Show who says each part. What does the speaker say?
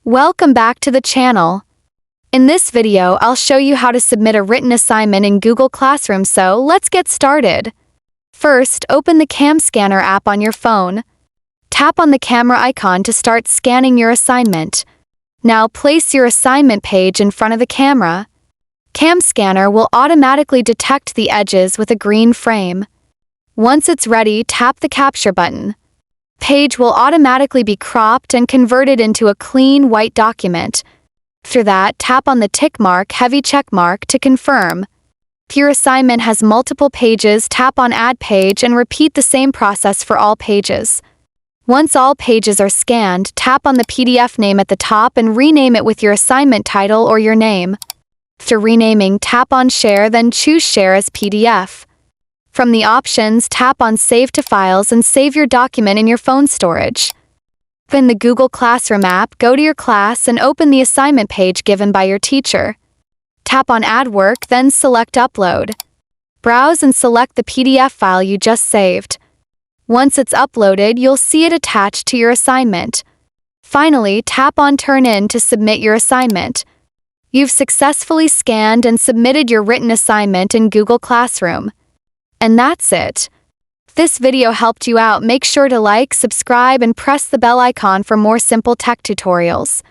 Speaker 1: Welcome back to the channel. In this video, I'll show you how to submit a written assignment in Google Classroom, so let's get started. First, open the Cam Scanner app on your phone. Tap on the camera icon to start scanning your assignment. Now place your assignment page in front of the camera. Cam Scanner will automatically detect the edges with a green frame. Once it's ready, tap the capture button. Page will automatically be cropped and converted into a clean white document. After that, tap on the tick mark, heavy check mark to confirm. If your assignment has multiple pages, tap on Add Page and repeat the same process for all pages. Once all pages are scanned, tap on the PDF name at the top and rename it with your assignment title or your name. After renaming, tap on Share, then choose Share as PDF. From the options, tap on Save to Files and save your document in your phone storage. In the Google Classroom app, go to your class and open the assignment page given by your teacher. Tap on Add Work, then select Upload. Browse and select the PDF file you just saved. Once it's uploaded, you'll see it attached to your assignment. Finally, tap on Turn In to submit your assignment. You've successfully scanned and submitted your written assignment in Google Classroom. And that's it. If this video helped you out, make sure to like, subscribe, and press the bell icon for more simple tech tutorials.